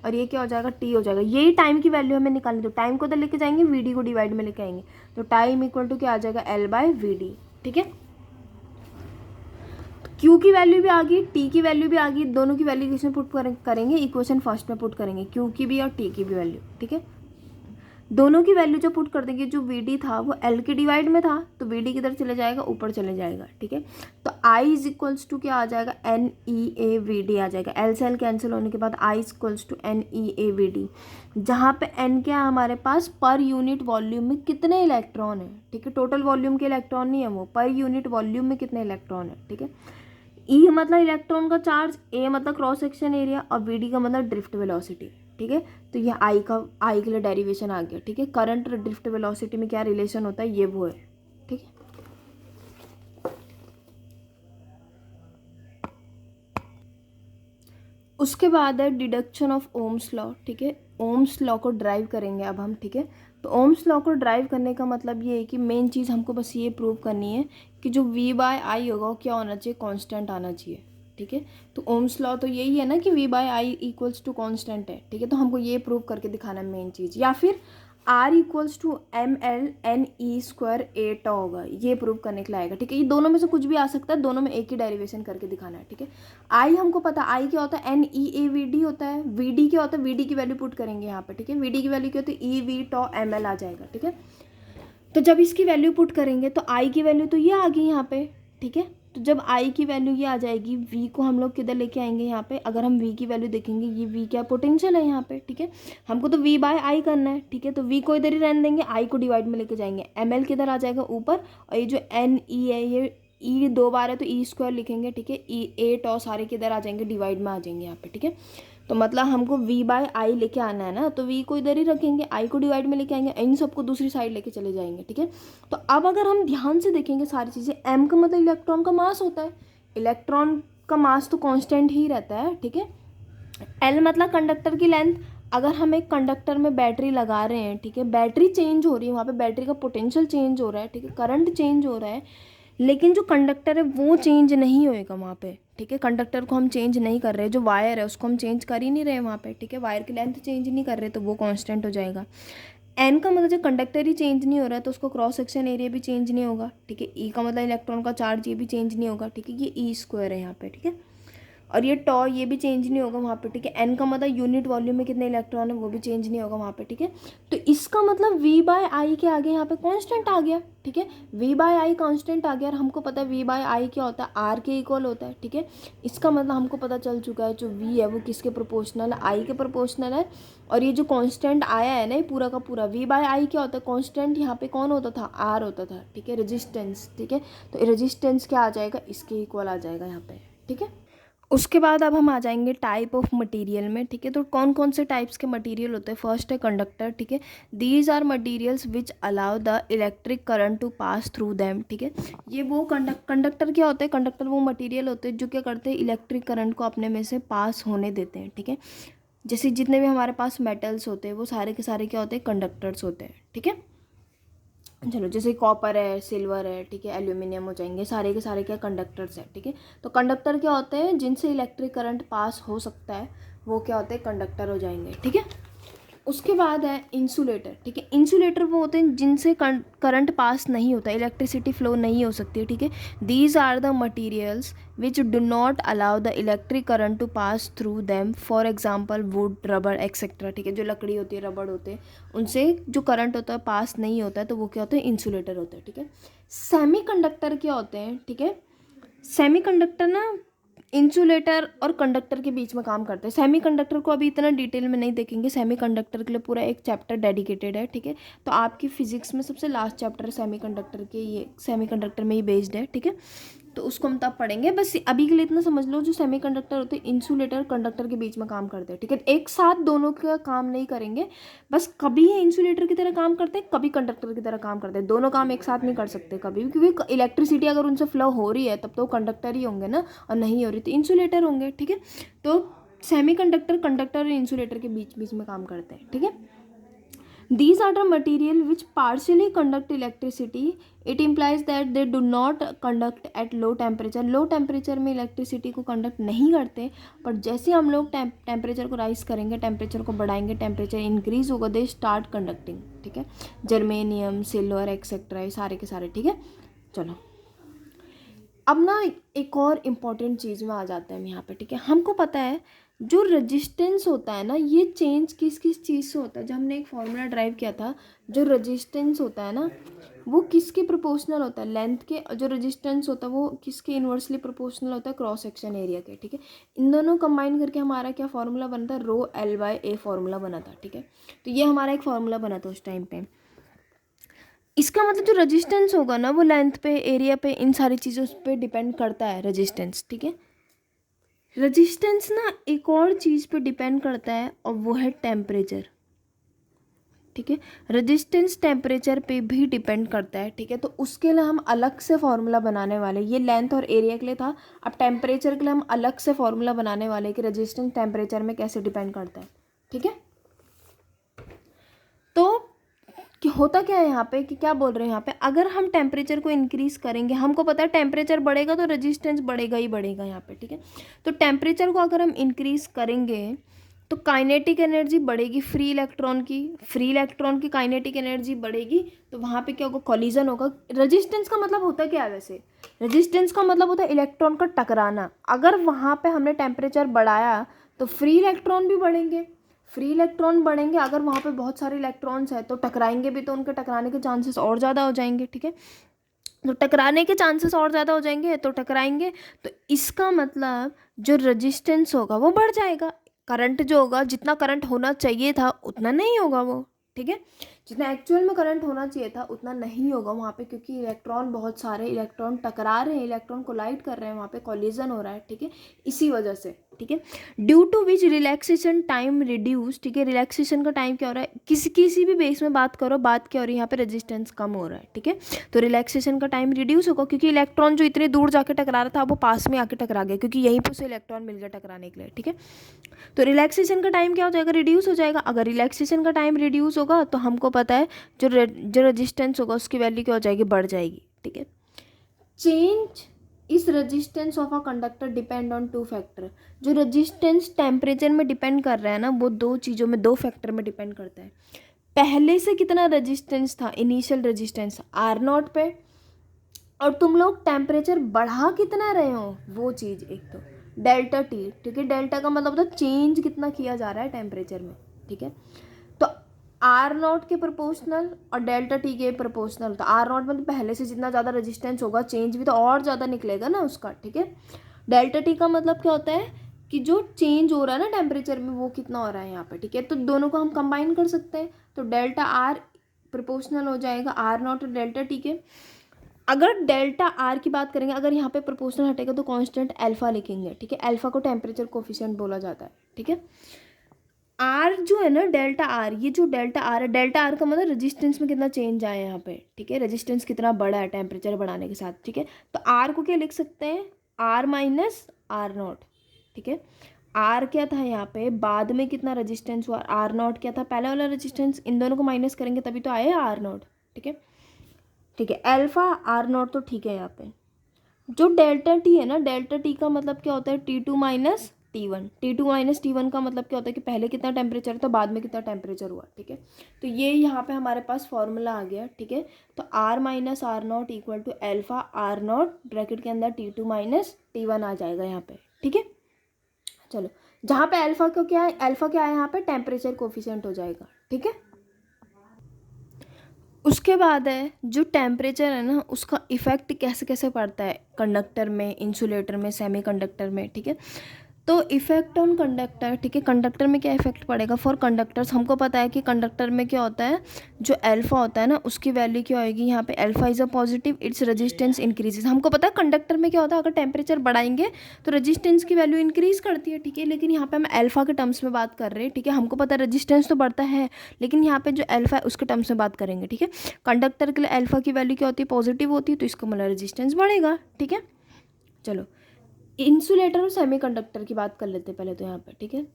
और ये क्या हो जाएगा, T हो जाएगा। यही टाइम की वैल्यू हमें निकालनी, तो टाइम को तो लेके जाएंगे, VD को डिवाइड में लेके आएंगे, तो टाइम इक्वल टू क्या आ जाएगा, L/VD, ठीक है। Q की वैल्यू भी आ गई, T की वैल्यू भी आ गई, दोनों की वैल्यू किसमें पुट करेंगे, इक्वेशन फर्स्ट में पुट करेंगे, Q की भी और T की भी वैल्यू, ठीक है। दोनों की वैल्यू जो पुट कर देंगे, जो VD था वो L के डिवाइड में था, तो VD किधर चले जाएगा, ऊपर चले जाएगा, ठीक है। तो I इज इक्वल्स टू क्या आ जाएगा, NEAVD आ जाएगा, L से L कैंसिल होने के बाद I is equals to NEAVD, जहाँ पे N क्या है हमारे पास, पर यूनिट वॉल्यूम में कितने इलेक्ट्रॉन है, ठीक है। टोटल वॉल्यूम के इलेक्ट्रॉन नहीं है वो, पर यूनिट वॉल्यूम में कितने इलेक्ट्रॉन है, ठीक है। E मतलब इलेक्ट्रॉन का चार्ज, A मतलब क्रॉस सेक्शन एरिया, और VD का मतलब ड्रिफ्ट वेलोसिटी, ठीक है। तो ये I के लिए डेरिवेशन आ गया, ठीक है। करंट और ड्रिफ्ट वेलोसिटी में क्या रिलेशन होता है, ये वो है, ठीक है। उसके बाद है डिडक्शन ऑफ ओम्स लॉ, ठीक है। ओम्स लॉ को ड्राइव करेंगे अब हम, ठीक है। तो ओम्स लॉ को ड्राइव करने का मतलब ये है कि मेन चीज़ हमको बस ये प्रूव करनी है कि जो V/I होगा वो क्या होना चाहिए, कांस्टेंट आना चाहिए, ठीक है। तो ओम्स लॉ तो यही है ना कि V/I इक्वल्स टू कांस्टेंट है, ठीक है। तो हमको ये प्रूव करके दिखाना है मेन चीज़, या फिर R equals to ml/ne² A होगा, ये प्रूव करने के लिए आएगा, ठीक है। ये दोनों में से कुछ भी आ सकता है, दोनों में एक ही डेरिवेशन करके दिखाना है, ठीक है। I हमको पता, I क्या होता है, NEAVD होता है। VD क्या होता है, VD की वैल्यू पुट करेंगे यहाँ पे, ठीक है। VD की वैल्यू क्या होती है, eV/ml आ जाएगा, ठीक है। तो जब इसकी वैल्यू पुट करेंगे तो I की वैल्यू तो ये आ गई यहाँ पे, ठीक है। तो जब I की वैल्यू ये आ जाएगी, V को हम लोग किधर लेके आएंगे यहाँ पे, अगर हम V की वैल्यू देखेंगे, ये V क्या पोटेंशियल है यहाँ पे, ठीक है। हमको तो V/I करना है, ठीक है। तो V को इधर ही रहने देंगे, I को डिवाइड में लेके जाएंगे, ML किधर आ जाएगा ऊपर, और ये जो NE है, ये E 2 बार है तो E² लिखेंगे, ठीक है। A सारे किधर आ जाएंगे, डिवाइड में आ जाएंगे यहाँ पे, ठीक है। तो मतलब हमको V/I लेके आना है ना, तो V को इधर ही रखेंगे, I को डिवाइड में लेके आएंगे, इन सबको दूसरी साइड लेके चले जाएंगे, ठीक है। तो अब अगर हम ध्यान से देखेंगे सारी चीज़ें, M का मतलब इलेक्ट्रॉन का मास होता है, इलेक्ट्रॉन का मास तो कांस्टेंट ही रहता है, ठीक है। L मतलब कंडक्टर की लेंथ, अगर हम एक कंडक्टर में बैटरी लगा रहे हैं, ठीक है, बैटरी चेंज हो रही है, वहाँ पे बैटरी का पोटेंशियल चेंज हो रहा है, ठीक है, करंट चेंज हो रहा है, लेकिन जो कंडक्टर है वो चेंज नहीं होएगा वहाँ पे, ठीक है। कंडक्टर को हम चेंज नहीं कर रहे, जो वायर है उसको हम चेंज कर ही नहीं रहे वहाँ पे, ठीक है। वायर की लेंथ चेंज नहीं कर रहे तो वो कांस्टेंट हो जाएगा। एन का मतलब जब कंडक्टर ही चेंज नहीं हो रहा है तो उसको क्रॉस सेक्शन एरिया भी चेंज नहीं होगा, ठीक है। ई का मतलब इलेक्ट्रॉन का चार्ज, ये भी चेंज नहीं होगा, ठीक है। ये ई स्क्वायर है यहाँ पे, ठीक है। और ये टॉ ये भी चेंज नहीं होगा वहाँ पे, ठीक है। एन का मतलब यूनिट वॉल्यूम में कितने इलेक्ट्रॉन है वो भी चेंज नहीं होगा वहाँ पे, ठीक है। तो इसका मतलब वी बाय आई के आगे यहाँ पे कांस्टेंट आ गया, ठीक है। वी बाय आई कांस्टेंट आ गया और हमको पता है वी बाय आई क्या होता है, आर के इक्वल होता है, ठीक है। इसका मतलब हमको पता चल चुका है जो वी है वो किसके प्रोपोर्शनल है, आई के प्रोपोर्शनल है। और ये जो कांस्टेंट आया है ना ये पूरा का पूरा, वी बाय आई क्या होता है, कांस्टेंट यहाँ पे कौन होता था, आर होता था, ठीक है। रेजिस्टेंस, ठीक है। तो रेजिस्टेंस क्या आ जाएगा, इसके इक्वल आ जाएगा यहाँ पे, ठीक है। उसके बाद अब हम आ जाएंगे टाइप ऑफ मटेरियल में, ठीक है। तो कौन कौन से टाइप्स के मटेरियल होते हैं, फर्स्ट है कंडक्टर, ठीक है। These are materials which allow the electric current to pass through them, ठीक है। ये वो कंडक्टर क्या होते हैं, कंडक्टर वो मटेरियल होते हैं जो क्या करते हैं, इलेक्ट्रिक करंट को अपने में से पास होने देते हैं, ठीक है। जैसे जितने भी हमारे पास मेटल्स होते हैं वो सारे के सारे क्या होते हैं, कंडक्टर्स होते हैं, ठीक है। चलो जैसे कॉपर है, सिल्वर है, ठीक है, एल्यूमिनियम हो जाएंगे, सारे के सारे क्या कंडक्टर्स हैं, ठीक है। तो कंडक्टर क्या होते हैं, जिनसे इलेक्ट्रिक करंट पास हो सकता है वो क्या होते हैं, कंडक्टर हो जाएंगे, ठीक है। उसके बाद है इंसुलेटर, ठीक है। इंसुलेटर वो होते हैं जिनसे करंट पास नहीं होता, इलेक्ट्रिसिटी फ्लो नहीं हो सकती है, ठीक है। These are the materials which do not allow the electric current to pass through them, for example wood, rubber etcetera, ठीक है। जो लकड़ी होती है, रबड़ होते हैं, उनसे जो करंट होता है पास नहीं होता है तो वो क्या होते हैं, इंसुलेटर होते हैं, ठीक है। सेमी कंडक्टर क्या होते हैं, ठीक है। सेमी कंडक्टर ना इंसुलेटर और कंडक्टर के बीच में काम करते हैं। सेमी कंडक्टर को अभी इतना डिटेल में नहीं देखेंगे, सेमी कंडक्टर के लिए पूरा एक चैप्टर डेडिकेटेड है, ठीक है। तो आपकी फिजिक्स में सबसे लास्ट चैप्टर है सेमी कंडक्टर के, ये सेमी कंडक्टर में ही बेस्ड है, ठीक है। तो उसको हम तब पढ़ेंगे, बस अभी के लिए इतना समझ लो, जो सेमी कंडक्टर होते हैं इंसुलेटर कंडक्टर के बीच में काम करते हैं, ठीक है। एक साथ दोनों का काम नहीं करेंगे, बस कभी ये इंसुलेटर की तरह काम करते हैं, कभी कंडक्टर की तरह काम करते हैं, दोनों काम एक साथ नहीं कर सकते कभी भी, क्योंकि इलेक्ट्रिसिटी अगर उनसे फ्लो हो रही है तब तो कंडक्टर ही होंगे ना, और नहीं हो रही तो इंसुलेटर होंगे, ठीक है। तो सेमी कंडक्टर कंडक्टर और इंसुलेटर के बीच बीच में काम करते हैं, ठीक है। These are the material which partially conduct electricity. It implies that they do not conduct at low temperature. Low temperature में electricity को conduct नहीं करते, पर जैसे हम लोग टेम्परेचर को राइज करेंगे, टेम्परेचर को बढ़ाएंगे, टेम्परेचर इंक्रीज होगा, दे स्टार्ट कंडक्टिंग, ठीक है। जर्मेनियम, सिल्वर एक्सेट्रा, ये सारे के सारे, ठीक है। चलो अब ना एक और इम्पॉर्टेंट चीज़ में आ जाते हैं हम यहाँ पे, ठीक है। हमको पता है जो रेजिस्टेंस होता है ना, ये चेंज किस किस चीज़ से होता है, जब हमने एक फॉर्मूला ड्राइव किया था, जो रेजिस्टेंस होता है ना वो किसके प्रोपोर्शनल होता है, लेंथ के। जो रेजिस्टेंस होता है वो किसके इन्वर्सली प्रोपोर्शनल होता है, क्रॉस सेक्शन एरिया के, ठीक है। इन दोनों कंबाइन करके हमारा क्या फॉर्मूला बना था, rho L by a formula बना था, ठीक है। तो ये हमारा एक फॉर्मूला बना था उस टाइम पे। इसका मतलब जो रेजिस्टेंस होगा ना वो लेंथ पे, एरिया पे, इन सारी चीज़ों पे डिपेंड करता है रेजिस्टेंस, ठीक है। रेजिस्टेंस ना एक और चीज़ पे डिपेंड करता है और वो है टेम्परेचर, ठीक है। रेजिस्टेंस टेम्परेचर पे भी डिपेंड करता है, ठीक है। तो उसके लिए हम अलग से फॉर्मूला बनाने वाले, ये लेंथ और एरिया के लिए था, अब टेम्परेचर के लिए हम अलग से फॉर्मूला बनाने वाले कि रेजिस्टेंस टेम्परेचर में कैसे डिपेंड करता है, ठीक है। तो कि होता क्या है यहाँ पे, कि क्या बोल रहे हैं यहाँ पे, अगर हम टेम्परेचर को इंक्रीज करेंगे, हमको पता है टेम्परेचर बढ़ेगा तो रेजिस्टेंस बढ़ेगा ही बढ़ेगा यहाँ पे, ठीक है। तो टेम्परेचर को अगर हम इंक्रीज करेंगे तो काइनेटिक एनर्जी बढ़ेगी, फ्री इलेक्ट्रॉन की काइनेटिक एनर्जी बढ़ेगी, तो वहाँ पे क्या होगा, कॉलिजन होगा। रेजिस्टेंस का मतलब होता है क्या है वैसे, रेजिस्टेंस का मतलब होता है इलेक्ट्रॉन का टकराना। अगर वहाँ पे हमने टेम्परेचर बढ़ाया तो फ्री इलेक्ट्रॉन भी बढ़ेंगे, अगर वहाँ पे बहुत सारे इलेक्ट्रॉन्स हैं तो टकराएंगे भी, तो उनके टकराने के चांसेस और ज़्यादा हो जाएंगे, ठीक है। तो टकराने के चांसेस और ज़्यादा हो जाएंगे तो टकराएंगे, तो इसका मतलब जो रेजिस्टेंस होगा वो बढ़ जाएगा। करंट जो होगा, जितना करंट होना चाहिए था उतना नहीं होगा वो, ठीक है। जितना एक्चुअल में करंट होना चाहिए था उतना नहीं होगा वहाँ पे, क्योंकि इलेक्ट्रॉन, बहुत सारे इलेक्ट्रॉन टकरा रहे हैं, इलेक्ट्रॉन कोलाइड कर रहे हैं, वहाँ पे कॉलिजन हो रहा है, ठीक है, इसी वजह से, ठीक है। Due to which relaxation time reduce, ठीक है। रिलैक्सेशन का टाइम क्या हो रहा है, किसी भी बेस में बात करो, बात क्या हो रही है यहाँ पे, रेजिस्टेंस कम हो रहा है, ठीक है। तो रिलैक्सेशन का टाइम रिड्यूस होगा, क्योंकि इलेक्ट्रॉन जो इतने दूर जाके टकरा रहा था वो पास में आके टकरा गया, क्योंकि यहीं पर उसे इलेक्ट्रॉन मिल गया टकराने के लिए, ठीक है। तो रिलैक्सेशन का टाइम क्या हो जाएगा, रिड्यूस हो जाएगा। अगर रिलैक्सेशन का टाइम रिड्यूस होगा तो हमको पता है जो रेजिस्टेंस होगा उसकी वैल्यू क्या हो जाएगी, बढ़ जाएगी, ठीक है। चेंज इस resistance of a conductor depend on two factor. जो रेजिस्टेंस टेम्परेचर में डिपेंड कर रहा है ना, वो दो चीज़ों में, दो फैक्टर में डिपेंड करता है। पहले से कितना रेजिस्टेंस था, इनिशियल रेजिस्टेंस आर नॉट पे, और तुम लोग टेम्परेचर बढ़ा कितना रहे हो, वो चीज़ एक तो डेल्टा टी, ठीक है। डेल्टा का मतलब होता है चेंज कितना किया जा रहा है टेम्परेचर में, ठीक है। तो आर नॉट के प्रोपोर्शनल और डेल्टा टी के प्रोपोर्शनल। तो आर नॉट मतलब पहले से जितना ज़्यादा रेजिस्टेंस होगा, चेंज भी तो और ज़्यादा निकलेगा ना उसका, ठीक है। डेल्टा टी का मतलब क्या होता है कि जो चेंज हो रहा है ना टेम्परेचर में, वो कितना हो रहा है यहाँ पे, ठीक है। तो दोनों को हम कंबाइन कर सकते हैं, तो डेल्टा आर प्रोपोर्शनल हो जाएगा आर नॉट और डेल्टा टी के। अगर डेल्टा आर की बात करेंगे, अगर यहाँ पे प्रोपोर्शनल हटेगा तो कांस्टेंट अल्फा लिखेंगे, ठीक है। अल्फा को टेम्परेचर कोफिशिएंट बोला जाता है, ठीक है। आर जो है ना, डेल्टा आर, ये जो डेल्टा आर है, डेल्टा आर का मतलब रेजिस्टेंस में कितना चेंज आया है यहाँ पे, ठीक है। रेजिस्टेंस कितना बढ़ा है टेम्परेचर बढ़ाने के साथ, ठीक है। तो आर को क्या लिख सकते हैं, आर माइनस आर नॉट, ठीक है। आर क्या था यहाँ पे, बाद में कितना रेजिस्टेंस हुआ, आर नॉट क्या था, पहले वाला रेजिस्टेंस, इन दोनों को माइनस करेंगे तभी तो आया आर नॉट, ठीक है। ठीक है, अल्फा आर नॉट तो ठीक है यहाँ पे। जो डेल्टा टी है ना, डेल्टा टी का मतलब क्या होता है, T two minus T one. T two minus T one का मतलब क्या होता है कि पहले कितना टेम्परेचर था, बाद में कितना टेम्परेचर हुआ, ठीक है। तो ये यहाँ पे हमारे पास फॉर्मूला आ गया, ठीक है। तो R minus R not equal to alpha R not bracket के अंदर T two minus T one आ जाएगा यहाँ पे, ठीक है। चलो, जहाँ पे अल्फा को क्या है, अल्फा क्या है यहाँ पे, टेम्परेचर कोफिशिएंट हो जाएगा, ठीक है। उसके बाद है जो टेम्परेचर है ना, उसका इफ़ेक्ट कैसे कैसे पड़ता है कंडक्टर में, इंसुलेटर में, सेमी कंडक्टर में, ठीक है। तो इफ़ेक्ट ऑन कंडक्टर, ठीक है। कंडक्टर में क्या इफेक्ट पड़ेगा, फॉर कंडक्टर्स हमको पता है कि कंडक्टर में क्या होता है, जो अल्फा होता है ना, उसकी वैल्यू क्या होगी यहाँ पे, alpha is a positive, its resistance increases. हमको पता है कंडक्टर में क्या होता है, अगर टेम्परेचर बढ़ाएंगे तो रेजिस्टेंस की वैल्यू इंक्रीज करती है, ठीक है। लेकिन यहाँ पे हम अल्फा के टर्म्स में बात कर रहे हैं, ठीक है। हमको पता है रेजिस्टेंस तो बढ़ता है, लेकिन यहाँ पे जो अल्फा है उसके टर्म्स में बात करेंगे, ठीक है। कंडक्टर के लिए अल्फा की वैल्यू क्या होती है, पॉजिटिव होती है, तो इसका मतलब रेजिस्टेंस बढ़ेगा, ठीक है। चलो, इंसुलेटर और सेमीकंडक्टर की बात कर लेते हैं पहले तो यहाँ पर, ठीक है।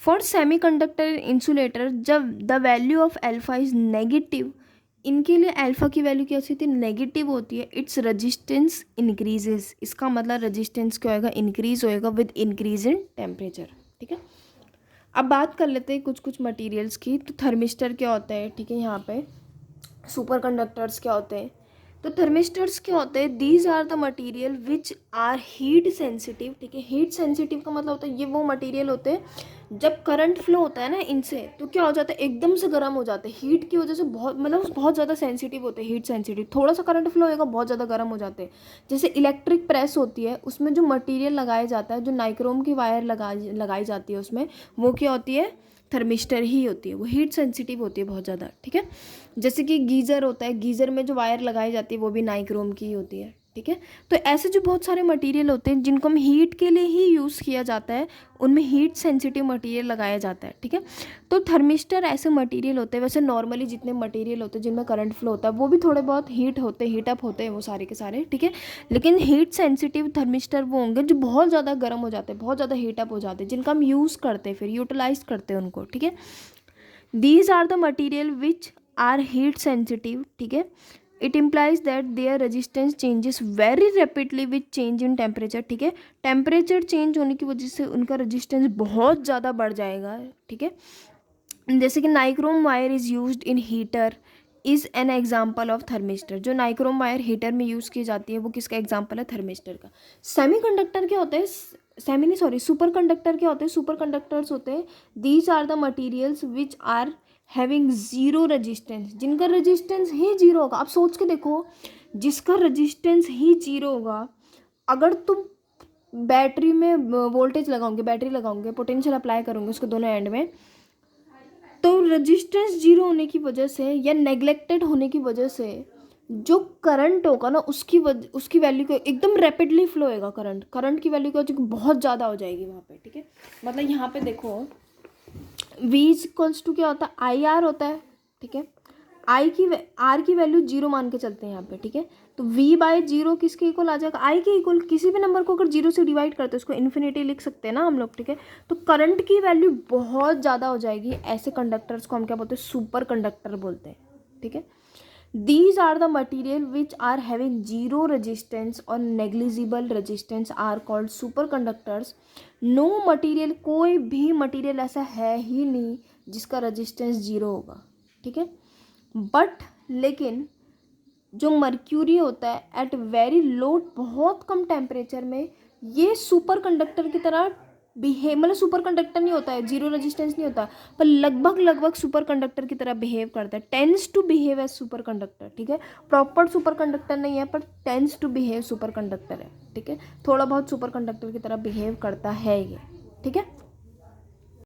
फॉर सेमीकंडक्टर इंसुलेटर, जब the value of alpha is negative, इनके लिए अल्फा की वैल्यू क्या होती है, नेगेटिव होती है, इट्स रेजिस्टेंस इंक्रीजेस। इसका मतलब रेजिस्टेंस क्या होएगा, इंक्रीज होएगा विद इंक्रीज इन टेम्परेचर, ठीक है। अब बात कर लेते हैं कुछ कुछ मटेरियल्स की। तो थर्मिस्टर क्या होता है, ठीक है। यहाँ पे सुपर कंडक्टर्स क्या होते हैं, तो थर्मिस्टर्स क्या होते हैं, these are the material which are heat sensitive, ठीक है। हीट सेंसिटिव का मतलब होता है ये वो मटेरियल होते हैं जब करंट फ्लो होता है ना इनसे, तो क्या हो जाता है, एकदम से गर्म हो जाते हैं हीट की वजह से, बहुत मतलब बहुत ज़्यादा सेंसिटिव होते हैं, हीट सेंसिटिव। थोड़ा सा करंट फ्लो होगा बहुत ज़्यादा गर्म हो जाते हैं। जैसे इलेक्ट्रिक प्रेस होती है, उसमें जो मटीरियल लगाया जाता है, जो नाइक्रोम की वायर लगाई जाती है उसमें, वो क्या होती है, थर्मिस्टर ही होती है, वो हीट सेंसिटिव होती है बहुत ज़्यादा, ठीक है। जैसे कि गीज़र होता है, गीज़र में जो वायर लगाई जाती है वो भी नाइक्रोम की ही होती है, ठीक है। तो ऐसे जो बहुत सारे मटेरियल होते हैं जिनको हम हीट के लिए ही यूज़ किया जाता है, उनमें हीट सेंसिटिव मटेरियल लगाया जाता है, ठीक है। तो थर्मिस्टर ऐसे मटेरियल होते हैं, वैसे नॉर्मली जितने मटेरियल होते हैं जिनमें करंट फ्लो होता है वो भी थोड़े बहुत हीट होते हैं, हीटअप होते हैं वो सारे के सारे, ठीक है। लेकिन हीट सेंसिटिव थर्मिस्टर वो होंगे जो बहुत ज़्यादा गर्म हो जाते हैं, बहुत ज़्यादा हीटअप हो जाते हैं, जिनका हम यूज़ करते हैं, फिर यूटिलाइज करते हैं उनको, ठीक है। These are the material which are heat sensitive, ठीक है। It implies that their resistance changes very rapidly with change in temperature, ठीक है। टेम्परेचर चेंज होने की वजह से उनका रेजिस्टेंस बहुत ज़्यादा बढ़ जाएगा, ठीक है। जैसे कि nichrome wire is used in heater is an example of thermistor. जो नाइक्रोम वायर हीटर में यूज़ की जाती है वो किसका एग्जाम्पल है, थर्मिस्टर का। सेमी कंडक्टर क्या होता है, सेमी नहीं सॉरी सुपर कंडक्टर क्या होते हैं, सुपर कंडक्टर्स होते हैं, these are the materials which are having zero resistance, जिनका रजिस्टेंस ही जीरो होगा। आप सोच के देखो, जिसका रजिस्टेंस ही जीरो होगा, अगर तुम बैटरी में वोल्टेज लगाओगे, बैटरी लगाओगे, पोटेंशियल अप्लाई करोगे उसके दोनों एंड में, तो रजिस्टेंस जीरो होने की वजह से या नेग्लेक्टेड होने की वजह से जो करंट होगा ना, उसकी वैल्यू को एकदम रैपिडली फ्लो होएगा, करंट की वैल्यू क्या हो जाएगी, बहुत ज़्यादा हो जाएगी वहाँ पे, ठीक है। मतलब यहाँ पे देखो V इक्वल्स टू क्या होता है, आई आर होता है, ठीक है। आर की वैल्यू जीरो मान के चलते हैं यहाँ पे, ठीक है। तो V बाय जीरो किसके इक्वल आ जाएगा, आई के इक्वल। किसी भी नंबर को अगर जीरो से डिवाइड करते हैं उसको इन्फिनिटी लिख सकते हैं ना हम लोग, ठीक है। तो करंट की वैल्यू बहुत ज़्यादा हो जाएगी, ऐसे कंडक्टर्स को हम क्या बोलते हैं, सुपर कंडक्टर बोलते हैं, ठीक है। These are the material which are having zero resistance और negligible resistance are called super conductors. No material, कोई भी मटीरियल ऐसा है ही नहीं जिसका रजिस्टेंस जीरो होगा, ठीक है। बट लेकिन जो मर्क्यूरी होता है एट वेरी लो, बहुत कम टेम्परेचर में ये सुपर कंडक्टर की तरह बिहेव, मतलब सुपर कंडक्टर नहीं होता है, जीरो रेजिस्टेंस नहीं होता, पर लगभग सुपर कंडक्टर की तरह बिहेव करता है, tends to behave as superconductor, ठीक है। प्रॉपर सुपर कंडक्टर नहीं है पर tends to behave superconductor है, ठीक है। थोड़ा बहुत सुपर कंडक्टर की तरह बिहेव करता है ये, ठीक है।